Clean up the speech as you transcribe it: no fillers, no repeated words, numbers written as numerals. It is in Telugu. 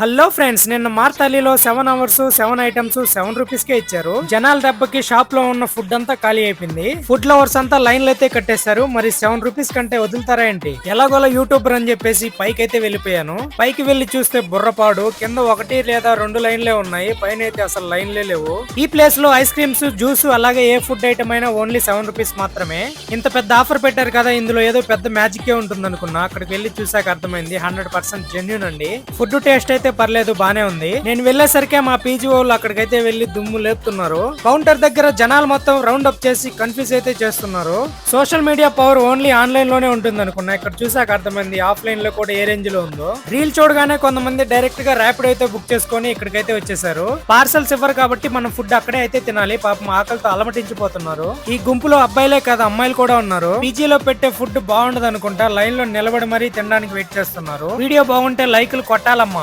హలో ఫ్రెండ్స్, నిన్న మార్తాలిలో 7 అవర్స్ 7 ఐటమ్స్ 7 రూపీస్ కే ఇచ్చారు. జనాల దెబ్బకి షాప్ లో ఉన్న ఫుడ్ అంతా ఖాళీ అయిపోయింది. ఫుడ్ లవర్స్ అంతా లైన్లు అయితే కట్టేశారు. మరి 7 రూపీస్ కంటే వదులుతారా ఏంటి? ఎలాగోలా యూట్యూబర్ అని చెప్పేసి పైకి అయితే వెళ్ళిపోయాను. పైకి వెళ్లి చూస్తే బుర్రపాడు, కింద 1 లేదా 2 లైన్లే ఉన్నాయి. పైన అయితే అసలు లైన్లే లేవు. ఈ ప్లేస్ లో ఐస్ క్రీమ్స్, జ్యూస్ అలాగే ఏ ఫుడ్ ఐటమ్ అయినా ఓన్లీ 7 రూపీస్ మాత్రమే. ఇంత పెద్ద ఆఫర్ పెట్టారు కదా, ఇందులో ఏదో పెద్ద మ్యాజిక్ ఉంటుంది అనుకున్నా. అక్కడికి వెళ్లి చూసాక అర్థమైంది 100% జెన్యూన్ అండి. ఫుడ్ టేస్ట్ అయితే పర్లేదు, బానే ఉంది. నేను వెళ్లేసరికి మా పీజీ వాళ్ళు అక్కడికైతే వెళ్లి దుమ్ము లేపుతున్నారు. కౌంటర్ దగ్గర జనాలు మొత్తం రౌండ్ అప్ చేసి కన్ఫ్యూజ్ అయితే చేస్తున్నారు. Social media power only online లోనే ఉంటుంది అనుకున్నా. ఇక్కడ చూసాక అర్థమైంది ఆఫ్లైన్ లో కూడా ఏ రేంజ్ లో ఉందో. రీల్ చూడగానే కొంతమంది డైరెక్ట్ గా ర్యాపిడ్ అయితే బుక్ చేసుకుని ఇక్కడికైతే వచ్చేసారు. పార్సల్స్ ఇవ్వరు కాబట్టి మనం ఫుడ్ అక్కడే అయితే తినాలి. పాపం ఆకలితో అలమటించిపోతున్నారు. ఈ గుంపులో అబ్బాయిలే కాదు, అమ్మాయిలు కూడా ఉన్నారు. పీజీలో పెట్టే ఫుడ్ బాగుండదు అనుకుంటా లైన్ లో నిలబడి మరీ తినడానికి వెయిట్ చేస్తున్నారు. వీడియో బాగుంటే లైకులు కొట్టాలమ్మా.